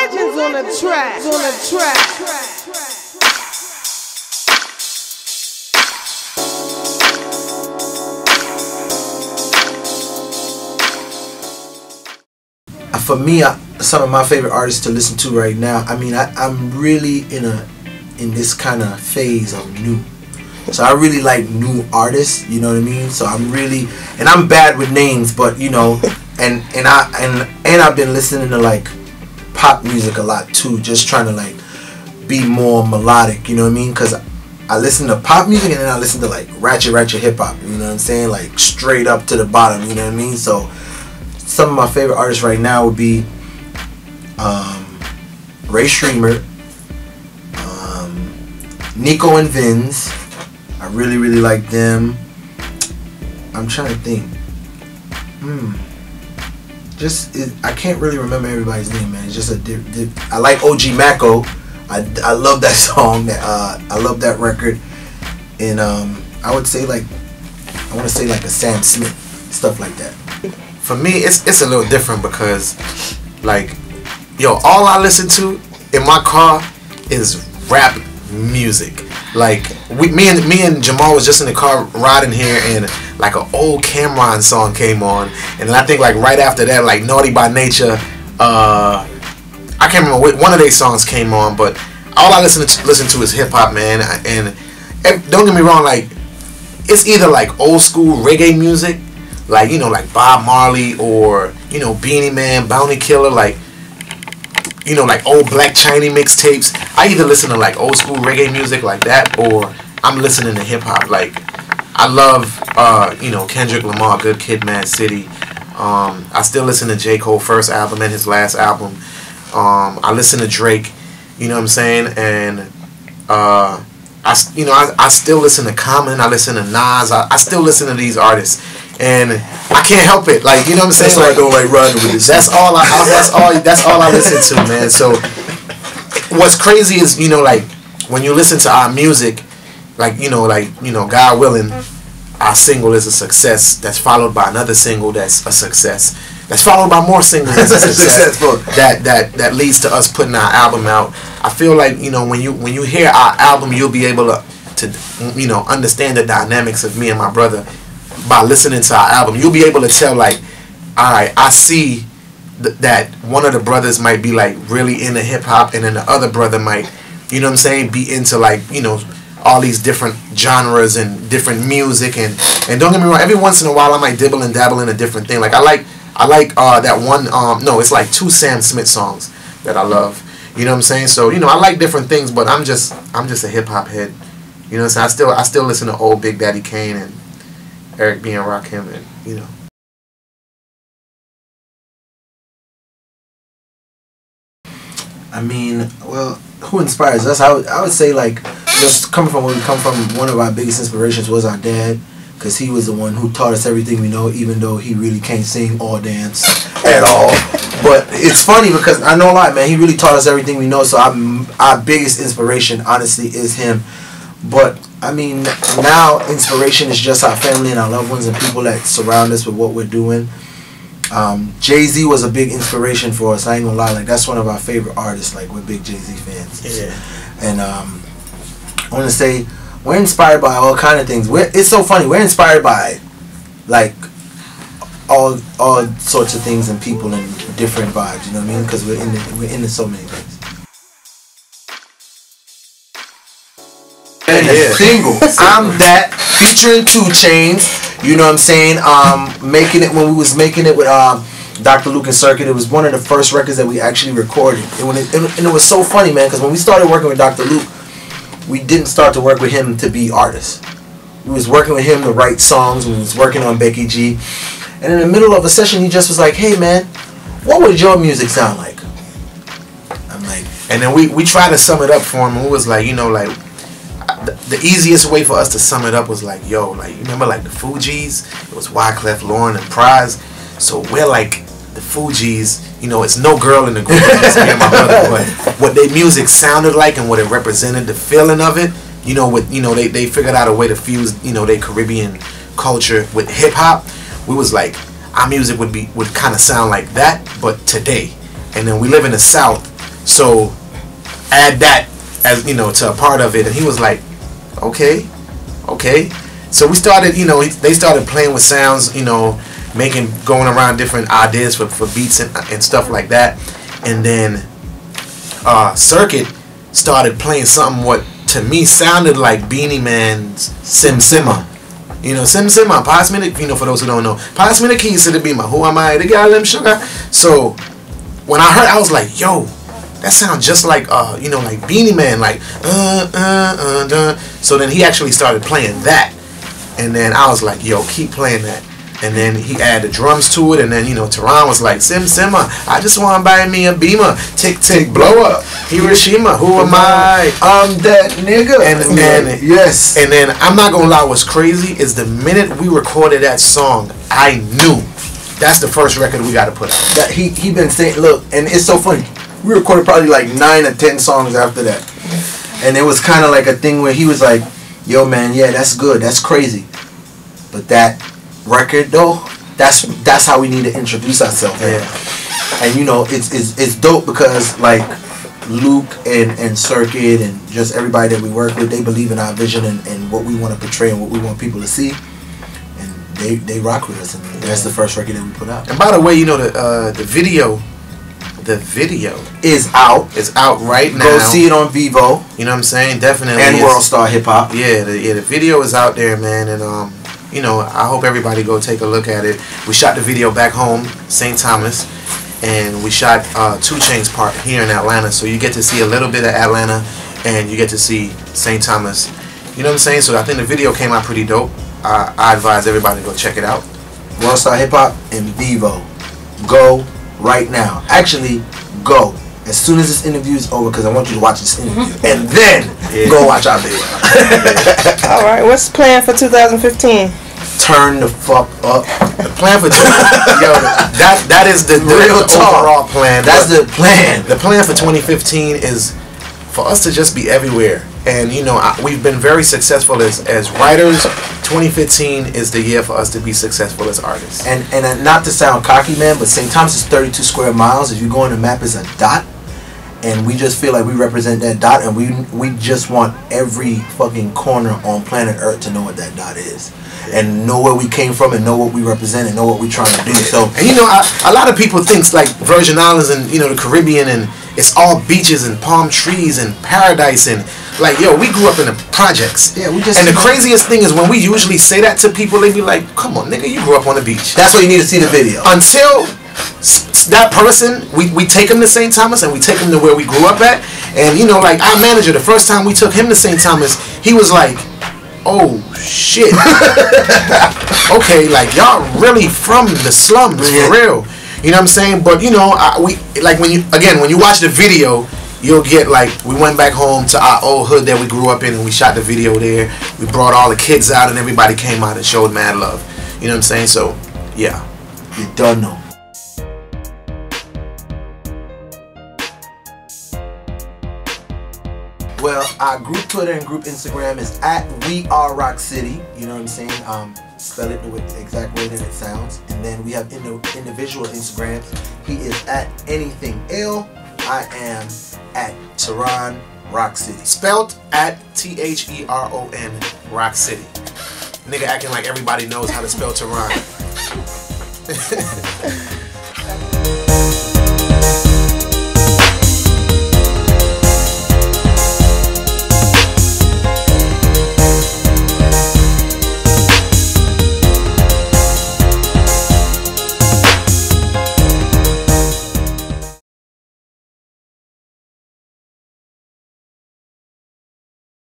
legends on the track. For me, some of my favorite artists to listen to right now. I mean, I'm really in this kind of phase of new. So I really like new artists. You know what I mean? So I'm really, and I'm bad with names, but you know, and I've been listening to like pop music a lot too, just trying to like be more melodic. You know what I mean? Because I listen to pop music and then I listen to like ratchet hip hop. You know what I'm saying? Like straight up to the bottom. You know what I mean? So some of my favorite artists right now would be Ray Streamer, Nico and Vinz. I really like them. I'm trying to think. I can't really remember everybody's name, man. It's just I like OG Mako. I love that song. I love that record. And I want to say like a Sam Smith, stuff like that. For me, it's a little different because, like, yo, all I listen to in my car is rap music. Like, me and Jamal was just in the car riding here, and like an old Cameron song came on, and then I think like right after that, like Naughty by Nature, I can't remember what one of their songs came on, but all I listen to is hip hop, man. And don't get me wrong, like it's either like old school reggae music, like, you know, like Bob Marley, or, you know, Beanie Man, Bounty Killer, like, you know, like old Black Chinese mixtapes. I either listen to like old school reggae music like that, or I'm listening to hip hop. Like, I love, you know, Kendrick Lamar, Good Kid, Mad City. I still listen to J. Cole first album and his last album. I listen to Drake, you know what I'm saying, and I still listen to Common. I listen to Nas. I still listen to these artists. And I can't help it, like, you know what I'm saying. That's why I don't like riding with this. That's all I listen to, man. So what's crazy is, you know, like when you listen to our music, like, you know, God willing, our single is a success. That's followed by another single that's a success. That's followed by more singles that's a success. that leads to us putting our album out. I feel like, you know, when you hear our album, you'll be able to you know, understand the dynamics of me and my brother. By listening to our album, you'll be able to tell, like, alright, I see that one of the brothers might be like really into hip hop, and then the other brother might, you know what I'm saying, be into, like, you know, all these different genres and different music, and don't get me wrong, every once in a while I might dibble and dabble in a different thing. Like I like that one no, it's like 2 Sam Smith songs that I love. You know what I'm saying? So, you know, I like different things, but I'm just a hip hop head. You know what I'm saying? I still listen to old Big Daddy Kane and Eric B. and Rakim, and, you know. I mean, well, who inspires us? I would say, like, just coming from where we come from, one of our biggest inspirations was our dad, because he was the one who taught us everything we know, even though he really can't sing or dance at all. But it's funny because I know a lot, man. He really taught us everything we know, so our biggest inspiration, honestly, is him. But I mean, now inspiration is just our family and our loved ones and people that surround us with what we're doing. Jay-Z was a big inspiration for us. I ain't gonna lie, like that's one of our favorite artists. Like, we're big Jay-Z fans. Yeah. And I want to say we're inspired by all kind of things. It's so funny. We're inspired by like all sorts of things and people and different vibes. You know what I mean? Because we're into so many things. And a single, I'm That, featuring 2 Chainz, you know what I'm saying, when we was making it with Dr. Luke and Circuit, it was one of the first records that we actually recorded, and it was so funny, man, because when we started working with Dr. Luke, we didn't start to work with him to be artists. We was working with him to write songs. We was working on Becky G, and in the middle of a session, he just was like, hey man, what would your music sound like? I'm like, and then we tried to sum it up for him, and we was like, you know, like, the easiest way for us to sum it up was like, yo, like, you remember like the Fugees? It was Wyclef, Lauren, and Prize. So we're like the Fugees, you know, it's no girl in the group. It's me and my brother, but what their music sounded like and what it represented, the feeling of it, you know, with, you know, they figured out a way to fuse, you know, their Caribbean culture with hip hop. We was like, our music would kind of sound like that, but today. And then we live in the South, So add that as, you know, to a part of it. And he was like, okay. So we started, you know, they started playing with sounds, you know, going around different ideas for beats and stuff like that. And then Circuit started playing something what to me sounded like Beanie Man's Sim Simma. You know, Sim Simma, pass me the, you know, for those who don't know, pass me the keys to the beamer. Who am I? The guy, them sugar. So when I heard, I was like, yo, that sounds just like, you know, like Beanie Man, like, So then he actually started playing that. And then I was like, yo, keep playing that. And then he added the drums to it. And then, you know, Tehran was like, Sim Simma, I just want to buy me a beamer. Tick, tick, blow up. Hiroshima, who am I? I'm that nigga. And then, yes. And then, I'm not going to lie, what's crazy is the minute we recorded that song, I knew that's the first record we got to put out. That he been saying, look, and it's so funny. We recorded probably like 9 or 10 songs after that. And it was kind of like a thing where he was like, yo, man, yeah, that's good. That's crazy. But that record, though, that's how we need to introduce ourselves. Yeah. And, you know, it's dope because, like, Luke and Circuit and just everybody that we work with, they believe in our vision and what we want to portray and what we want people to see. And they rock with us. And that's the first record that we put out. And by the way, you know, the video is out. It's out right now. Go see it on Vivo. You know what I'm saying? Definitely. And World Star Hip Hop. Yeah, the video is out there, man. And you know, I hope everybody go take a look at it. We shot the video back home, St. Thomas, and we shot 2 Chainz part here in Atlanta. So you get to see a little bit of Atlanta, and you get to see St. Thomas. You know what I'm saying? So I think the video came out pretty dope. I advise everybody to go check it out. World Star Hip Hop and Vivo. Go right now. Actually, go as soon as this interview is over, because I want you to watch this interview and then go watch our video. All right, what's the plan for 2015? Turn the fuck up. The plan for that is the real overall plan. That's the plan. The plan for 2015 is for us to just be everywhere. And you know, we've been very successful as writers. 2015 is the year for us to be successful as artists. And not to sound cocky, man, but St. Thomas is 32 square miles. If you go on the map, it's a dot. And we just feel like we represent that dot, and we just want every fucking corner on planet Earth to know what that dot is, and know where we came from, and know what we represent, and know what we're trying to do. So, and you know, a lot of people think like Virgin Islands and, you know, the Caribbean, and it's all beaches and palm trees and paradise, and like, yo, we grew up in the projects. Yeah, we just. And the craziest thing is when we usually say that to people, they be like, "Come on, nigga, you grew up on the beach." That's why you need to see the video. Until that person, we take him to St. Thomas, and we take him to where we grew up at. And you know, like our manager, the first time we took him to St. Thomas, he was like, oh shit. Okay, like y'all really from the slums, for real. You know what I'm saying? But you know, we like when you watch the video, you'll get like, we went back home to our old hood that we grew up in, and we shot the video there. We brought all the kids out, and everybody came out and showed mad love. You know what I'm saying? So yeah, you don't know. Well, our group Twitter and group Instagram is at We Are Rock City. You know what I'm saying? Spell it the exact way that it sounds. And then we have individual Instagrams. He is at Anything Ill. I am at Tehran Rock City. Spelled at THERON Rock City. Nigga acting like everybody knows how to spell Tehran.